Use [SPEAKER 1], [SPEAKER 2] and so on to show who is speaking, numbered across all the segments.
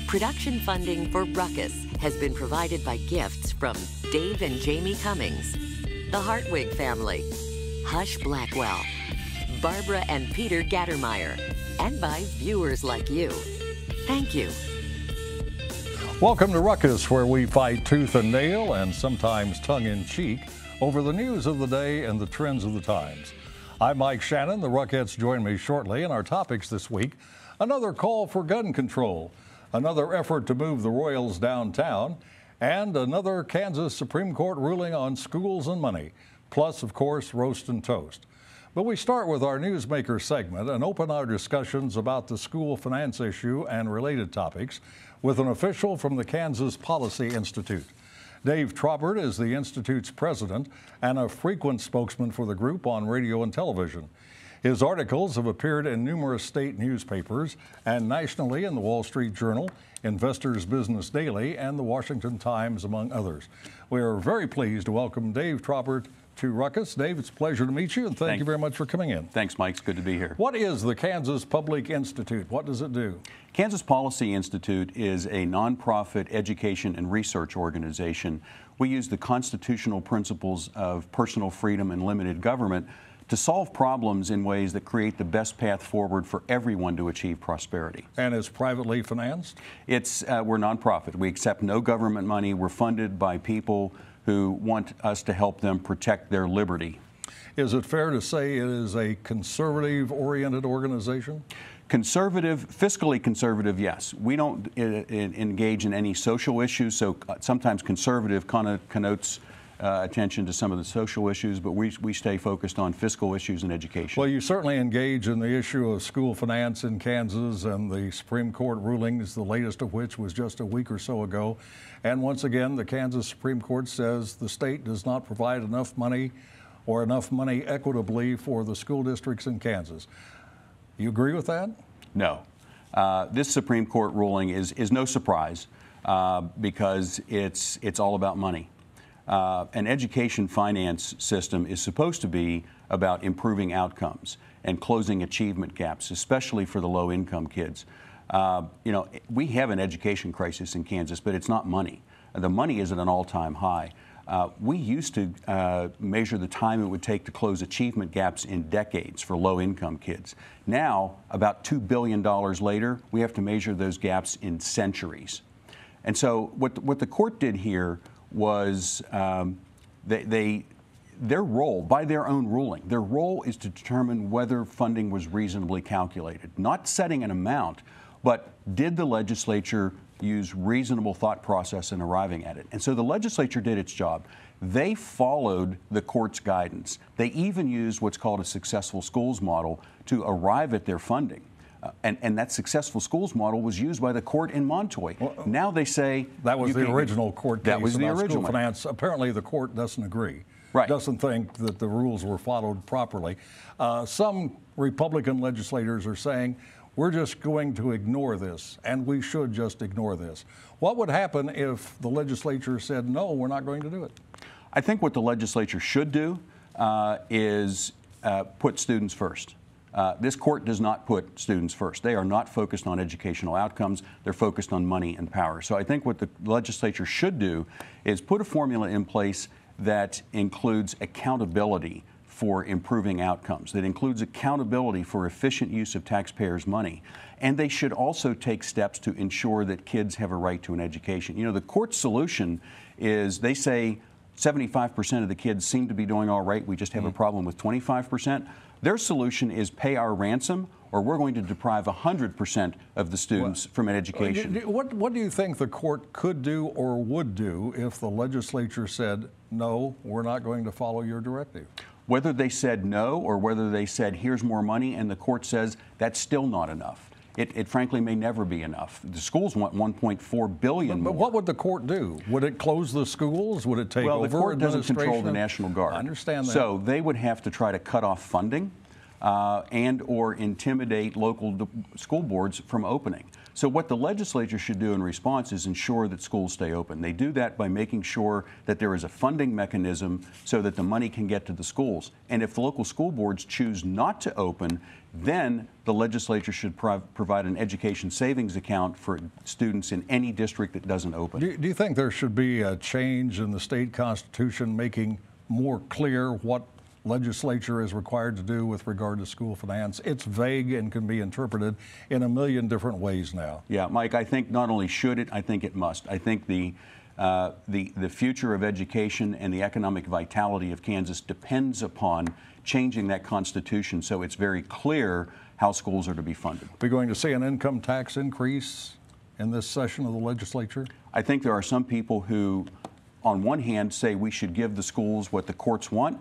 [SPEAKER 1] Production funding for Ruckus has been provided by gifts from Dave and Jamie Cummings, the Hartwig family, Hush Blackwell, Barbara and Peter Gattermeyer, and by viewers like you. Thank you.
[SPEAKER 2] Welcome to Ruckus, where we fight tooth and nail and sometimes tongue-in-cheek over the news of the day and the trends of the times. I'm Mike Shannon. The Ruckettes join me shortly, and our topics this week: another call for gun control, another effort to move the Royals downtown, and another Kansas Supreme Court ruling on schools and money, plus, of course, roast and toast. But we start with our Newsmaker segment and open our discussions about the school finance issue and related topics with an official from the Kansas Policy Institute. Dave Trobert is the Institute's president and a frequent spokesman for the group on radio and television. His articles have appeared in numerous state newspapers and nationally in the Wall Street Journal, Investors Business Daily, and the Washington Times, among others. We are very pleased to welcome Dave Trobert to Ruckus. Dave, it's a pleasure to meet you, and thank you very much for coming in.
[SPEAKER 3] Thanks, Mike. It's good to be here.
[SPEAKER 2] What is the Kansas Public Institute? What does it do?
[SPEAKER 3] Kansas Policy Institute is a nonprofit education and research organization. We use the constitutional principles of personal freedom and limited government to solve problems in ways that create the best path forward for everyone to achieve prosperity.
[SPEAKER 2] And it's privately financed?
[SPEAKER 3] We're nonprofit. We accept no government money. We're funded by people who want us to help them protect their liberty.
[SPEAKER 2] Is it fair to say it is a conservative-oriented organization?
[SPEAKER 3] Conservative, fiscally conservative, yes. We don't engage in any social issues, so sometimes conservative connotes attention to some of the social issues, but we stay focused on fiscal issues and education.
[SPEAKER 2] Well, you certainly engage in the issue of school finance in Kansas and the Supreme Court rulings, the latest of which was just a week or so ago. And once again, the Kansas Supreme Court says the state does not provide enough money or enough money equitably for the school districts in Kansas. You agree with that?
[SPEAKER 3] No. This Supreme Court ruling is no surprise because it's all about money. An education finance system is supposed to be about improving outcomes and closing achievement gaps, especially for the low-income kids. You know, we have an education crisis in Kansas, but it's not money. The money is at an all-time high. We used to measure the time it would take to close achievement gaps in decades for low-income kids. Now, about $2 billion later, we have to measure those gaps in centuries. And so what the court did here was their role, by their own ruling, their role is to determine whether funding was reasonably calculated. Not setting an amount, but did the legislature use reasonable thought process in arriving at it? And so the legislature did its job. They followed the court's guidance. They even used what's called a successful schools model to arrive at their funding. And that successful schools model was used by the court in Montoy. Well, now they say
[SPEAKER 2] that was the original court case.
[SPEAKER 3] That was the original
[SPEAKER 2] school finance. Apparently, the court doesn't agree.
[SPEAKER 3] Right.
[SPEAKER 2] Doesn't think that the rules were followed properly. Some Republican legislators are saying we're just going to ignore this, and we should just ignore this. What would happen if the legislature said no, we're not going to do it?
[SPEAKER 3] I think what the legislature should do is put students first. This court does not put students first. They are not focused on educational outcomes. They're focused on money and power. So I think what the legislature should do is put a formula in place that includes accountability for improving outcomes, that includes accountability for efficient use of taxpayers' money. And they should also take steps to ensure that kids have a right to an education. You know, the court's solution is they say 75% of the kids seem to be doing all right. We just have a problem with 25%. Their solution is pay our ransom, or we're going to deprive 100% of the students from an education.
[SPEAKER 2] What do you think the court could do or would do if the legislature said, no, we're not going to follow your directive?
[SPEAKER 3] Whether they said no or whether they said here's more money and the court says that's still not enough. It frankly may never be enough. The schools want $1.4 billion more.
[SPEAKER 2] But what would the court do? Would it close the schools? Would it take over
[SPEAKER 3] administration? Well, the court doesn't control the National Guard.
[SPEAKER 2] I understand that.
[SPEAKER 3] So they would have to try to cut off funding and or intimidate local school boards from opening. So what the legislature should do in response is ensure that schools stay open. They do that by making sure that there is a funding mechanism so that the money can get to the schools. And if the local school boards choose not to open, then the legislature should provide an education savings account for students in any district that doesn't open.
[SPEAKER 2] Do you think there should be a change in the state constitution making more clear what legislature is required to do with regard to school finance? It's vague and can be interpreted in a million different ways now.
[SPEAKER 3] Yeah, Mike, I think not only should it, I think it must. I think the future of education and the economic vitality of Kansas depends upon changing that constitution so it's very clear how schools are to be funded.
[SPEAKER 2] We're going to see an income tax increase in this session of the legislature?
[SPEAKER 3] I think there are some people who, on one hand, say we should give the schools what the courts want,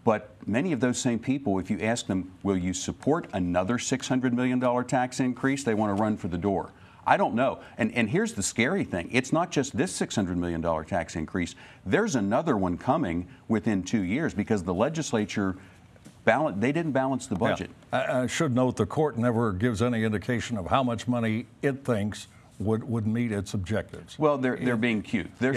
[SPEAKER 3] but many of those same people, if you ask them, will you support another $600 million tax increase, they want to run for the door. I don't know. And here's the scary thing. It's not just this $600 million tax increase. There's another one coming within 2 years because the legislature they didn't balance the budget.
[SPEAKER 2] Yeah. I should note the court never gives any indication of how much money it thinks would meet its objectives.
[SPEAKER 3] Well, they're being cute. They're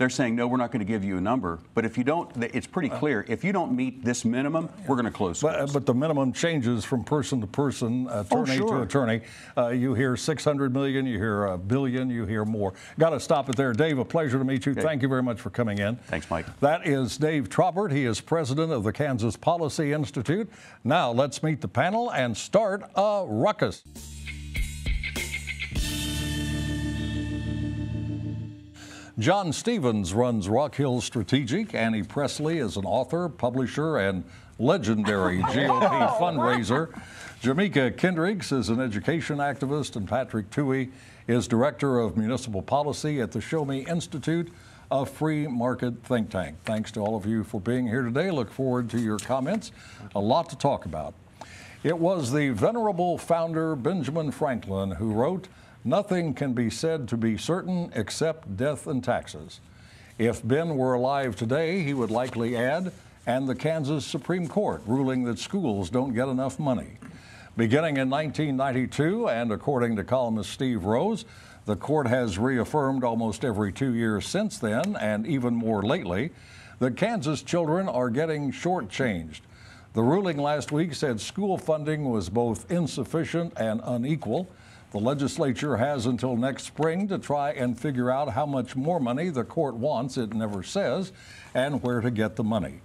[SPEAKER 3] saying no, we're not going to give you a number. But if you don't, it's pretty clear. If you don't meet this minimum, we're going to close schools.
[SPEAKER 2] But the minimum changes from person to person, attorney to attorney. You hear 600 million, you hear a billion, you hear more. Got to stop it there. Dave, a pleasure to meet you. Okay. Thank you very much for coming in.
[SPEAKER 3] Thanks, Mike.
[SPEAKER 2] That is Dave Trobert. He is president of the Kansas Policy Institute. Now let's meet the panel and start a ruckus. John Stevens runs Rock Hill Strategic. Annie Presley is an author, publisher, and legendary GOP fundraiser. Jamika Kendricks is an education activist, and Patrick Tuohy is director of municipal policy at the Show Me Institute, a free market think tank. Thanks to all of you for being here today. Look forward to your comments. A lot to talk about. It was the venerable founder Benjamin Franklin who wrote, "Nothing can be said to be certain except death and taxes." If Ben were alive today, he would likely add, "and the Kansas Supreme Court ruling that schools don't get enough money." Beginning in 1992, and according to columnist Steve Rose, the court has reaffirmed almost every 2 years since then, and even more lately, that Kansas children are getting shortchanged. The ruling last week said school funding was both insufficient and unequal. The legislature has until next spring to try and figure out how much more money the court wants, it never says, and where to get the money.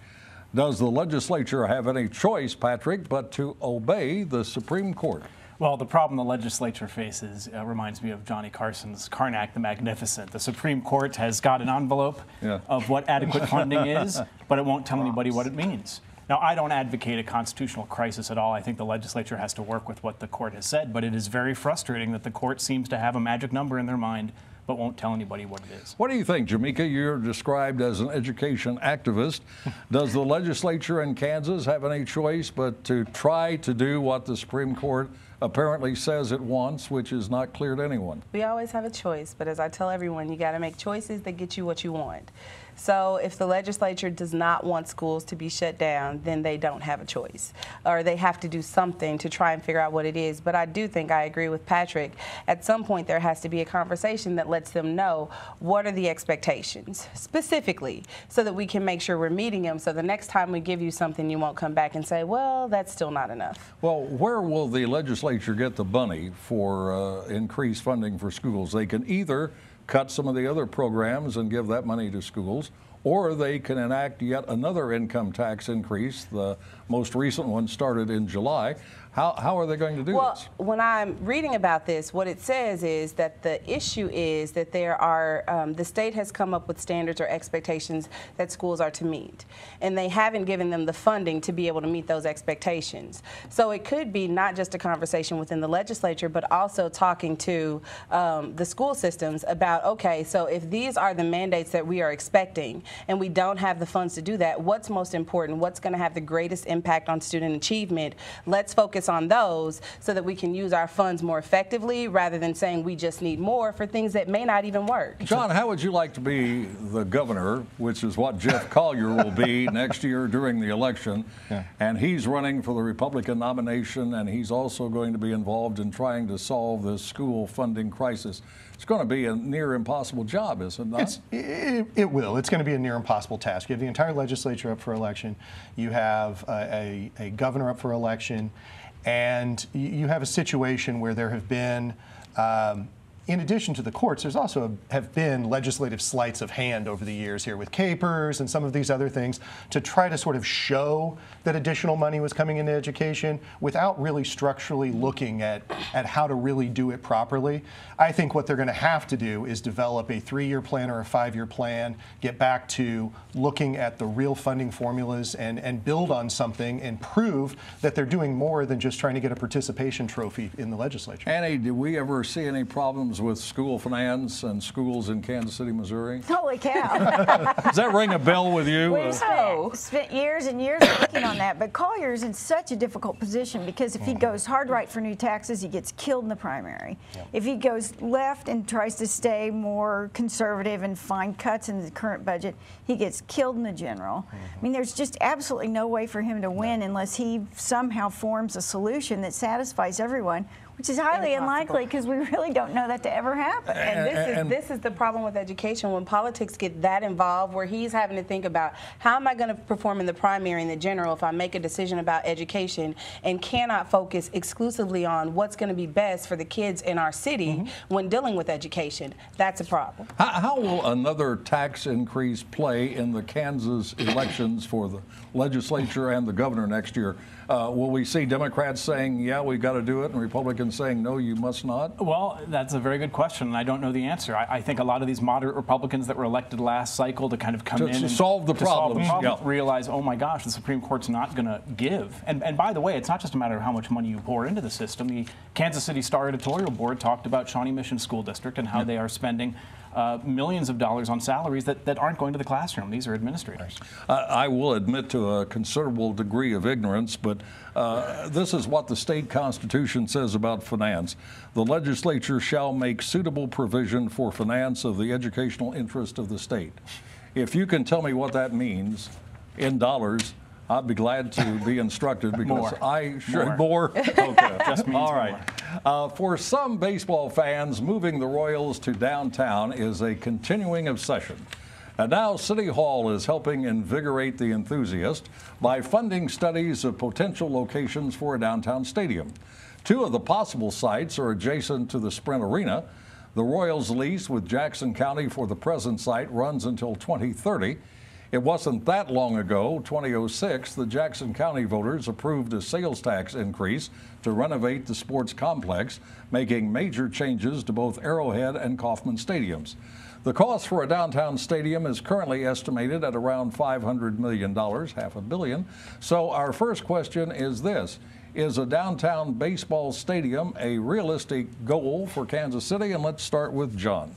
[SPEAKER 2] Does the legislature have any choice, Patrick, but to obey the Supreme Court?
[SPEAKER 4] Well, the problem the legislature faces reminds me of Johnny Carson's Karnak the Magnificent. The Supreme Court has got an envelope of what adequate funding is, but it won't tell anybody what it means. Now, I don't advocate a constitutional crisis at all. I think the legislature has to work with what the court has said, but it is very frustrating that the court seems to have a magic number in their mind but won't tell anybody what it is. What
[SPEAKER 2] do you think, Jamika? You're described as an education activist. Does the legislature in Kansas have any choice but to try to do what the Supreme Court apparently says it wants, which is not clear to anyone?
[SPEAKER 5] We always have a choice, but as I tell everyone, you got to make choices that get you what you want. So if the legislature does not want schools to be shut down, then they don't have a choice, or they have to do something to try and figure out what it is. But I do think I agree with Patrick. At some point, there has to be a conversation that lets them know what are the expectations specifically, so that we can make sure we're meeting them. So the next time we give you something, you won't come back and say, well, that's still not enough.
[SPEAKER 2] Well, where will the legislature get the money for increased funding for schools? They can either cut some of the other programs and give that money to schools, or they can enact yet another income tax increase. The most recent one started in July. How are they going to do this?
[SPEAKER 5] Well, when I'm reading about this, what it says is that the issue is that there are, the state has come up with standards or expectations that schools are to meet, and they haven't given them the funding to be able to meet those expectations. So it could be not just a conversation within the legislature, but also talking to the school systems about, okay, so if these are the mandates that we are expecting, and we don't have the funds to do that, what's most important? What's going to have the greatest impact on student achievement? Let's focus on those so that we can use our funds more effectively rather than saying we just need more for things that may not even work.
[SPEAKER 2] John, how would you like to be the governor, which is what Jeff Collier will be next year during the election? Yeah. And he's running for the Republican nomination, and he's also going to be involved in trying to solve this school funding crisis. It's going to be a near impossible job, is it not?
[SPEAKER 6] It will. It's going to be a near impossible task. You have the entire legislature up for election. You have a governor up for election. And you have a situation where there have been, in addition to the courts, there's also have been legislative sleights of hand over the years here with capers and some of these other things to try to sort of show that additional money was coming into education without really structurally looking at how to really do it properly. I think what they're going to have to do is develop a 3-year plan or a 5-year plan, get back to looking at the real funding formulas and build on something and prove that they're doing more than just trying to get a participation trophy in the legislature.
[SPEAKER 2] Annie, did we ever see any problems with school finance and schools in Kansas City, Missouri?
[SPEAKER 7] Holy cow.
[SPEAKER 2] Does that ring a bell with you?
[SPEAKER 7] We spent years and years working on that, but Collier's in such a difficult position because if he goes hard right for new taxes, he gets killed in the primary. Yep. If he goes left and tries to stay more conservative and find cuts in the current budget, he gets killed in the general. I mean, there's just absolutely no way for him to win unless he somehow forms a solution that satisfies everyone, which is highly unlikely because we really don't know that to ever happen.
[SPEAKER 5] And this is the problem with education when politics get that involved, where he's having to think about how am I going to perform in the primary and the general if I make a decision about education and cannot focus exclusively on what's going to be best for the kids in our city when dealing with education. That's a problem.
[SPEAKER 2] How will another tax increase play in the Kansas elections for the legislature and the governor next year? Will we see Democrats saying, yeah, we've got to do it, and Republicans saying, no, you must not?
[SPEAKER 4] Well, that's a very good question, and I don't know the answer. I think a lot of these moderate Republicans that were elected last cycle to kind of come in and
[SPEAKER 2] solve the problem,
[SPEAKER 4] realize, oh my gosh, the Supreme Court's not going to give. And by the way, it's not just a matter of how much money you pour into the system. The Kansas City Star editorial board talked about Shawnee Mission School District and how they are spending millions of dollars on salaries that aren't going to the classroom. These are administrators.
[SPEAKER 2] I will admit to a considerable degree of ignorance, but this is what the state constitution says about finance. The legislature shall make suitable provision for finance of the educational interest of the state. If you can tell me what that means in dollars, I'd be glad to be instructed because more. Okay,
[SPEAKER 4] just means
[SPEAKER 2] all right. For some baseball fans, moving the Royals to downtown is a continuing obsession. And now City Hall is helping invigorate the enthusiast by funding studies of potential locations for a downtown stadium. 2 of the possible sites are adjacent to the Sprint Arena. The Royals' lease with Jackson County for the present site runs until 2030. It wasn't that long ago, 2006, the Jackson County voters approved a sales tax increase to renovate the sports complex, making major changes to both Arrowhead and Kauffman stadiums. The cost for a downtown stadium is currently estimated at around $500 million, $500 million. So our first question is this: is a downtown baseball stadium a realistic goal for Kansas City? And let's start with John.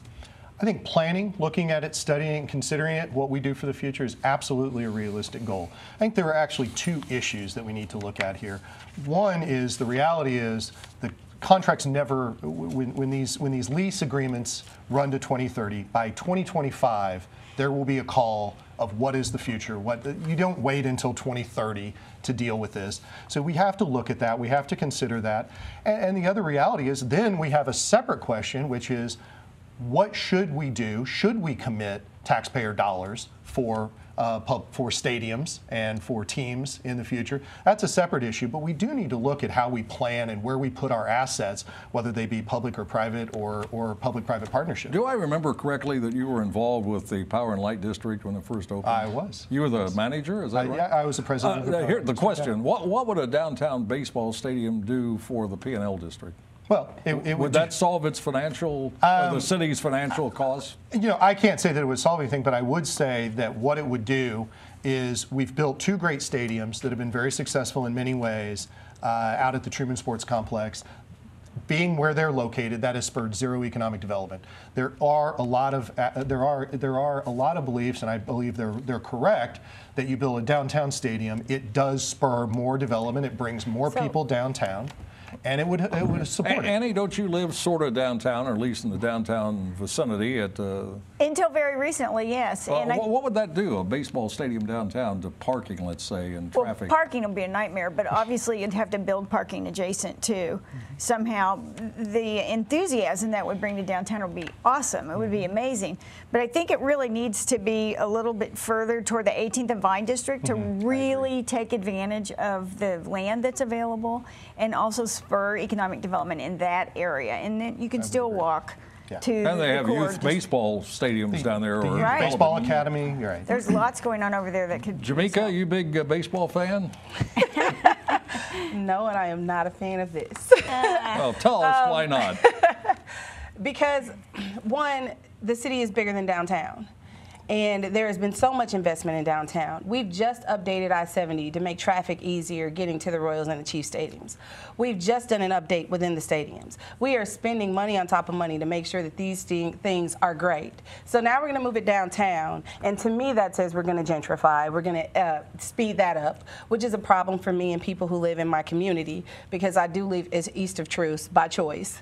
[SPEAKER 6] I think planning, looking at it, studying, considering it, what we do for the future is absolutely a realistic goal. I think there are actually 2 issues that we need to look at here. One is the reality is the contracts never, when these lease agreements run to 2030, by 2025, there will be a call of what is the future. You don't wait until 2030 to deal with this. So we have to look at that. We have to consider that. And the other reality is then we have a separate question, which is, what should we do? Should we commit taxpayer dollars for stadiums and for teams in the future? That's a separate issue, but we do need to look at how we plan and where we put our assets, whether they be public or private or public-private partnership.
[SPEAKER 2] Do I remember correctly that you were involved with the Power and Light District when it first opened?
[SPEAKER 6] I was.
[SPEAKER 2] You were the manager, is that right?
[SPEAKER 6] Yeah, I was the president.
[SPEAKER 2] Here's the question: what would a downtown baseball stadium do for the P&L district?
[SPEAKER 6] Well,
[SPEAKER 2] would that solve its financial, the city's financial costs?
[SPEAKER 6] You know, I can't say that it would solve anything, but I would say that what it would do is we've built 2 great stadiums that have been very successful in many ways out at the Truman Sports Complex. being where they're located, that has spurred zero economic development. There are a lot of beliefs, and I believe they're correct, that you build a downtown stadium, it does spur more development. It brings more people downtown. And it would support it.
[SPEAKER 2] Annie, don't you live sort of downtown, or at least in the downtown vicinity?
[SPEAKER 7] Until very recently, yes.
[SPEAKER 2] And what would that do, a baseball stadium downtown, to parking, let's say, and traffic?
[SPEAKER 7] Well, parking will be a nightmare, but obviously you'd have to build parking adjacent too. Somehow, the enthusiasm that would bring to downtown would be awesome. It would be amazing. But I think it really needs to be a little bit further toward the 18th and Vine District to really take advantage of the land that's available and also spur economic development in that area. And then you can still walk to
[SPEAKER 2] and they have youth
[SPEAKER 7] just
[SPEAKER 2] baseball stadiums down there.
[SPEAKER 6] The
[SPEAKER 7] Right.
[SPEAKER 6] baseball academy, you're right.
[SPEAKER 7] There's lots going on over there that could.
[SPEAKER 2] Jamaica, you big baseball fan?
[SPEAKER 5] No, and I am not a fan of this.
[SPEAKER 2] Well, tell us why not.
[SPEAKER 5] Because, one, the city is bigger than downtown. And there has been so much investment in downtown. We've just updated I-70 to make traffic easier getting to the Royals and the Chiefs stadiums. We've just done an update within the stadiums. We are spending money on top of money to make sure that these things are great. So now we're going to move it downtown, and to me that says we're going to gentrify. We're going to speed that up, which is a problem for me and people who live in my community, because I do live east of Truce by choice.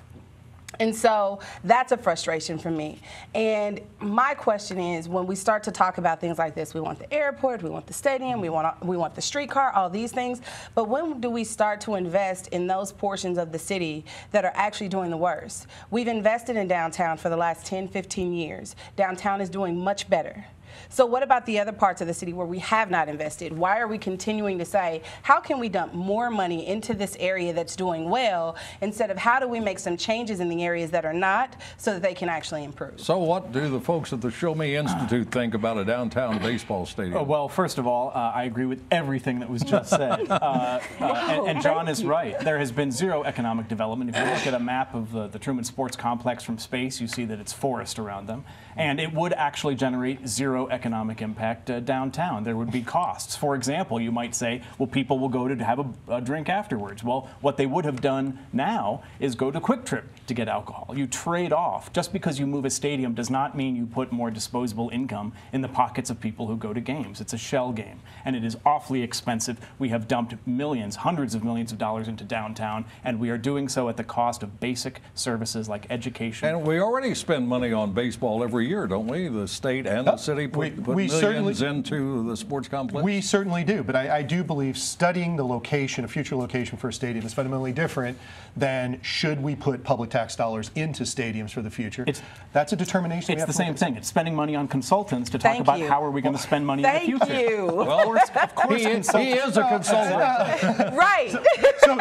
[SPEAKER 5] And so that's a frustration for me. And my question is, when we start to talk about things like this, we want the airport, we want the stadium, we want the streetcar, all these things, but when do we start to invest in those portions of the city that are actually doing the worst? We've invested in downtown for the last 10, 15 years. Downtown is doing much better. So what about the other parts of the city where we have not invested? Why are we continuing to say, how can we dump more money into this area that's doing well, instead of how do we make some changes in the areas that are not, so that they can actually improve?
[SPEAKER 2] So what do the folks at the Show Me Institute think about a downtown baseball stadium?
[SPEAKER 4] Well, first of all, I agree with everything that was just said. And John is right. There has been zero economic development. If you look at a map of the Truman Sports Complex from space, you see that it's forest around them. And it would actually generate zero economic impact downtown. There would be costs. For example, you might say, well, people will go to have a drink afterwards. Well, what they would have done now is go to Quick Trip to get alcohol. You trade off. Just because you move a stadium does not mean you put more disposable income in the pockets of people who go to games. It's a shell game, and it is awfully expensive. We have dumped millions, hundreds of millions of dollars into downtown, and we are doing so at the cost of basic services like education.
[SPEAKER 2] And we already spend money on baseball every year, don't we? The state and the city put millions into the sports complex?
[SPEAKER 6] We certainly do, but I do believe studying the location, a future location for a stadium, is fundamentally different than should we put public tax dollars into stadiums for the future. That's a determination.
[SPEAKER 4] It's the same thing. It's spending money on consultants to talk about how are we going to spend money in the future.
[SPEAKER 5] Thank you.
[SPEAKER 2] Well, of course he is a consultant.
[SPEAKER 5] Right.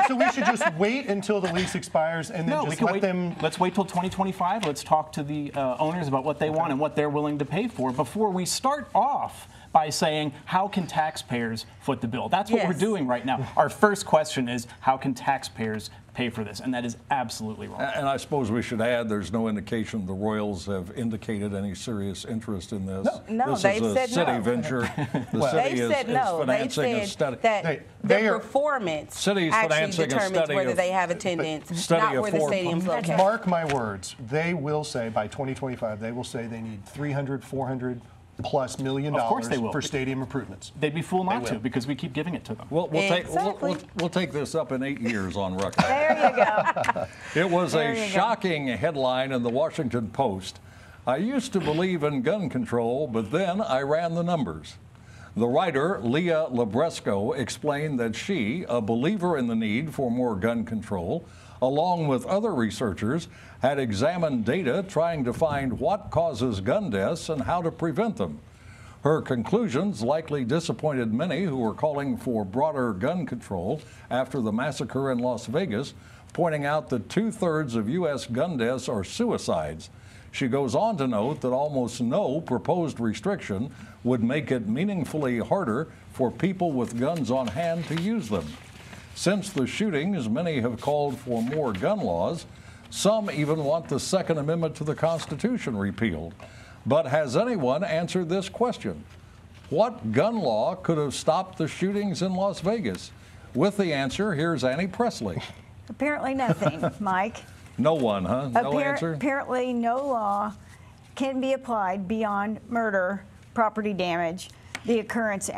[SPEAKER 6] So we should just wait until the lease expires and then just let them...
[SPEAKER 4] Let's wait till 2025. Let's talk to the owners about what they want and what they're willing to pay for before we start off by saying, how can taxpayers foot the bill? That's what we're doing right now. Our first question is, how can taxpayers pay for this? And that is absolutely wrong.
[SPEAKER 2] And I suppose we should add, there's no indication the Royals have indicated any serious interest in this.
[SPEAKER 5] No,
[SPEAKER 2] this
[SPEAKER 5] they've
[SPEAKER 2] is a
[SPEAKER 5] said
[SPEAKER 2] city
[SPEAKER 5] no.
[SPEAKER 2] venture. The
[SPEAKER 5] Well,
[SPEAKER 2] city
[SPEAKER 5] they said no.
[SPEAKER 2] is financing
[SPEAKER 5] They
[SPEAKER 2] a
[SPEAKER 5] said
[SPEAKER 2] study.
[SPEAKER 5] that their performance
[SPEAKER 2] city's
[SPEAKER 5] actually
[SPEAKER 2] financing a
[SPEAKER 5] determines
[SPEAKER 2] study
[SPEAKER 5] whether
[SPEAKER 2] of,
[SPEAKER 5] they have attendance,
[SPEAKER 2] study
[SPEAKER 5] not
[SPEAKER 2] of
[SPEAKER 5] where the stadium's located.
[SPEAKER 6] Mark my words, they will say by 2025, they will say they need $300, $400+ million for stadium improvements.
[SPEAKER 4] They'd be fool not to, because we keep giving it to them.
[SPEAKER 2] We'll take this up in 8 years on Ruckus.
[SPEAKER 7] There you go.
[SPEAKER 2] It was a shocking headline in the Washington Post. I used to believe in gun control, but then I ran the numbers. The writer, Leah Labresco, explained that she, a believer in the need for more gun control, along with other researchers, had examined data trying to find what causes gun deaths and how to prevent them. Her conclusions likely disappointed many who were calling for broader gun control after the massacre in Las Vegas, pointing out that 2/3 of U.S. gun deaths are suicides. She goes on to note that almost no proposed restriction would make it meaningfully harder for people with guns on hand to use them. Since the shootings, many have called for more gun laws. Some even want the Second Amendment to the Constitution repealed. But has anyone answered this question? What gun law could have stopped the shootings in Las Vegas? With the answer, here's Annie Presley.
[SPEAKER 7] Apparently nothing, Mike.
[SPEAKER 2] No one, huh? No answer?
[SPEAKER 7] Apparently, no law can be applied beyond murder, property damage, the occurrence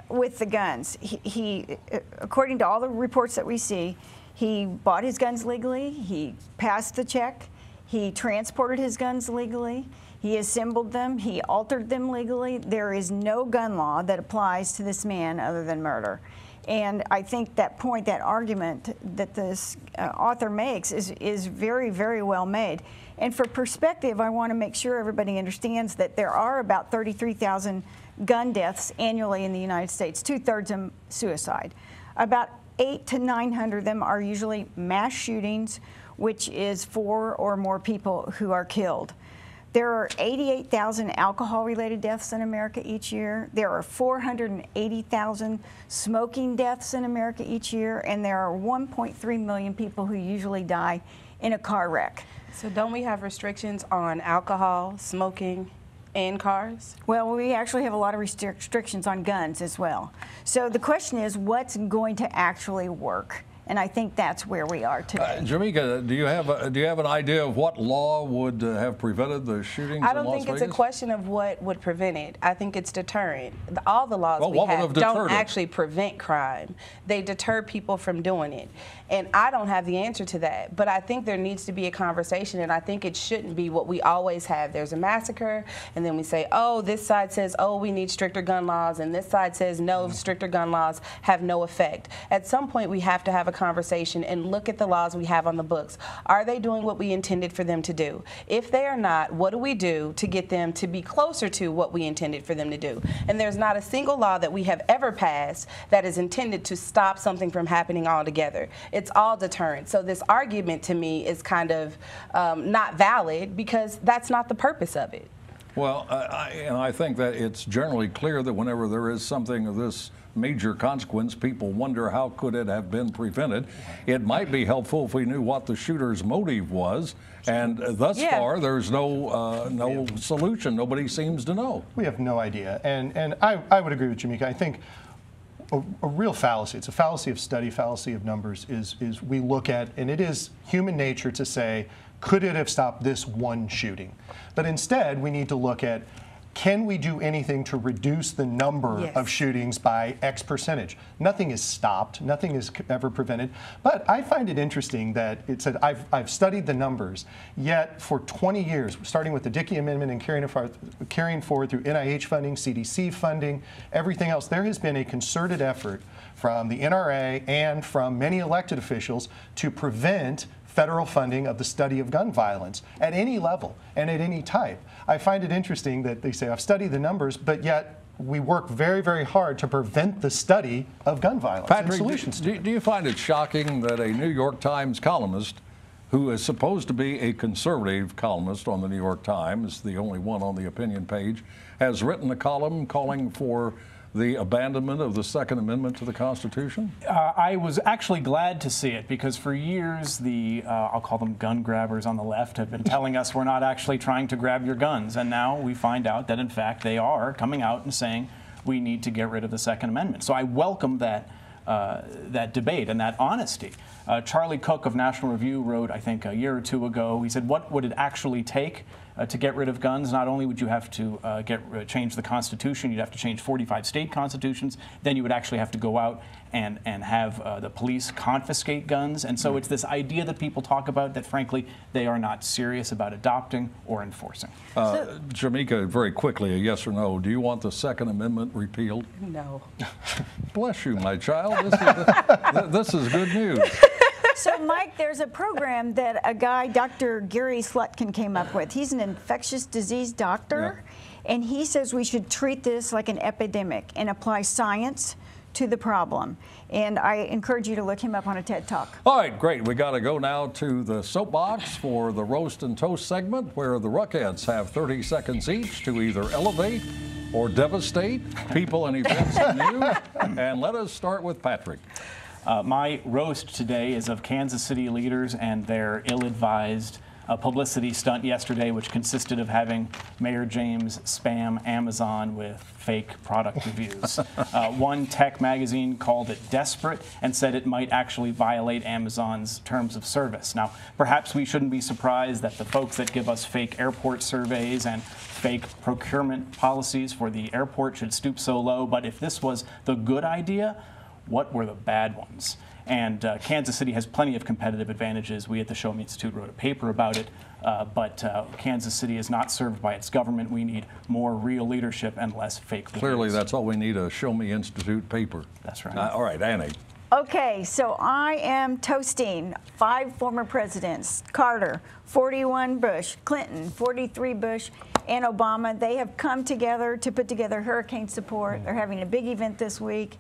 [SPEAKER 7] with the guns. He, according to all the reports that we see, he bought his guns legally, he passed the check, he transported his guns legally, he assembled them, he altered them legally. There is no gun law that applies to this man other than murder. And I think that point, that argument that this author makes is very, very well made. And for perspective, I want to make sure everybody understands that there are about 33,000 gun deaths annually in the United States, 2/3 of them suicide. About 800 to 900 of them are usually mass shootings, which is 4 or more people who are killed. There are 88,000 alcohol-related deaths in America each year. There are 480,000 smoking deaths in America each year, and there are 1.3 million people who usually die in a car wreck.
[SPEAKER 5] So don't we have restrictions on alcohol, smoking, and cars?
[SPEAKER 7] Well, we actually have a lot of restrictions on guns as well. So the question is, what's going to actually work? And I think that's where we are today.
[SPEAKER 2] Jamika, do you have an idea of what law would have prevented the shootings in Las Vegas?
[SPEAKER 5] I don't think it's a question of what would prevent it. I think it's deterrent. All the laws we have don't actually prevent crime. They deter people from doing it. And I don't have the answer to that. But I think there needs to be a conversation, and I think it shouldn't be what we always have. There's a massacre, and then we say, oh, this side says, oh, we need stricter gun laws, and this side says, no, stricter gun laws have no effect. At some point, we have to have a conversation and look at the laws we have on the books. Are they doing what we intended for them to do? If they are not, what do we do to get them to be closer to what we intended for them to do? And there's not a single law that we have ever passed that is intended to stop something from happening altogether. It's all deterrent. So this argument to me is kind of not valid because that's not the purpose of it.
[SPEAKER 2] Well, I think that it's generally clear that whenever there is something of this major consequence, people wonder how could it have been prevented. It might be helpful if we knew what the shooter's motive was, and thus far there's no solution. Nobody seems to know.
[SPEAKER 6] We have no idea, and I would agree with Jamika. I think a real fallacy, it's a fallacy of study, fallacy of numbers, is we look at, and it is human nature to say, could it have stopped this one shooting? But instead, we need to look at, can we do anything to reduce the number of shootings by X percentage? Nothing is stopped. Nothing is ever prevented. But I find it interesting that it said, I've studied the numbers, yet for 20 years, starting with the Dickey Amendment and carrying forward through NIH funding, CDC funding, everything else, there has been a concerted effort from the NRA and from many elected officials to prevent federal funding of the study of gun violence at any level and at any type. I find it interesting that they say, I've studied the numbers, but yet we work very, very hard to prevent the study of gun violence.
[SPEAKER 2] Patrick, do you find it shocking that a New York Times columnist, who is supposed to be a conservative columnist on the New York Times, the only one on the opinion page, has written a column calling for the abandonment of the Second Amendment to the Constitution?
[SPEAKER 4] I was actually glad to see it because for years the, I'll call them gun grabbers on the left, have been telling us we're not actually trying to grab your guns. And now we find out that in fact they are coming out and saying we need to get rid of the Second Amendment. So I welcome that, that debate and that honesty. Charlie Cook of National Review wrote, I think a year or two ago, he said, what would it actually take to get rid of guns? Not only would you have to change the Constitution, you'd have to change 45 state constitutions, then you would actually have to go out and have the police confiscate guns. And so it's this idea that people talk about that, frankly, they are not serious about adopting or enforcing.
[SPEAKER 2] Jamika, very quickly, a yes or no. Do you want the Second Amendment repealed?
[SPEAKER 5] No.
[SPEAKER 2] Bless you, my child. This is good news.
[SPEAKER 7] So, Mike, there's a program that a guy, Dr. Gary Slutkin, came up with. He's an infectious disease doctor, and he says we should treat this like an epidemic and apply science to the problem. And I encourage you to look him up on a TED Talk.
[SPEAKER 2] All right, great. We got to go now to the soapbox for the Roast and Toast segment, where the Ruckheads have 30 seconds each to either elevate or devastate people and events in news. And let us start with Patrick.
[SPEAKER 4] My roast today is of Kansas City leaders and their ill-advised a publicity stunt yesterday, which consisted of having Mayor James spam Amazon with fake product reviews. One tech magazine called it desperate and said it might actually violate Amazon's terms of service. Now, perhaps we shouldn't be surprised that the folks that give us fake airport surveys and fake procurement policies for the airport should stoop so low, but if this was the good idea, what were the bad ones? And Kansas City has plenty of competitive advantages. We at the Show Me Institute wrote a paper about it, but Kansas City is not served by its government. We need more real leadership and less fake reviews.
[SPEAKER 2] Clearly, that's all we need, a Show Me Institute paper.
[SPEAKER 4] That's right.
[SPEAKER 2] All right, Annie.
[SPEAKER 7] Okay, so I am toasting 5 former presidents: Carter, 41 Bush, Clinton, 43 Bush, and Obama. They have come together to put together hurricane support. They're having a big event this week,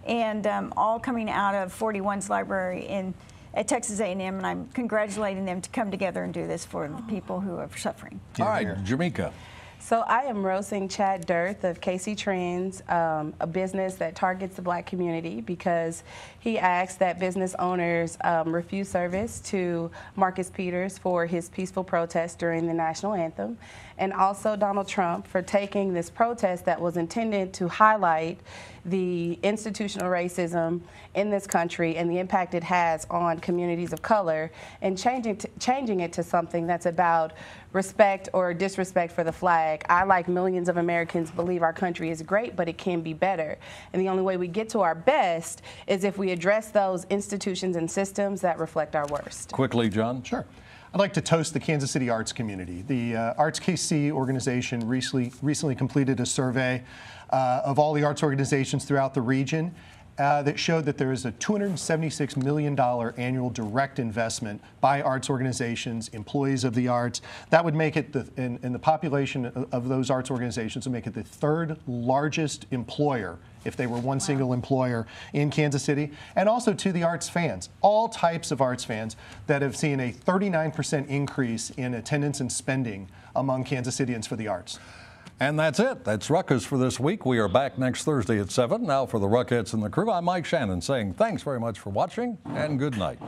[SPEAKER 7] and all coming out of 41's library at Texas A&M, and I'm congratulating them to come together and do this for the people who are suffering.
[SPEAKER 2] All right, Jamika.
[SPEAKER 5] So I am roasting Chad Dirth of KC Trends, a business that targets the black community, because he asked that business owners refuse service to Marcus Peters for his peaceful protest during the national anthem, and also Donald Trump for taking this protest that was intended to highlight the institutional racism in this country and the impact it has on communities of color, and changing it to something that's about respect or disrespect for the flag. I, like millions of Americans, believe our country is great, but it can be better. And the only way we get to our best is if we address those institutions and systems that reflect our worst.
[SPEAKER 2] Quickly, John.
[SPEAKER 6] Sure. I'd like to toast the Kansas City arts community. The Arts KC organization recently completed a survey of all the arts organizations throughout the region that showed that there is a $276 million annual direct investment by arts organizations, employees of the arts. That would make it, in the population of those arts organizations, would make it the 3rd largest employer if they were one single employer in Kansas City, and also to the arts fans, all types of arts fans that have seen a 39% increase in attendance and spending among Kansas Cityans for the arts.
[SPEAKER 2] And that's it. That's Ruckus for this week. We are back next Thursday at 7. Now for the Ruckettes and the crew, I'm Mike Shannon saying thanks very much for watching and good night.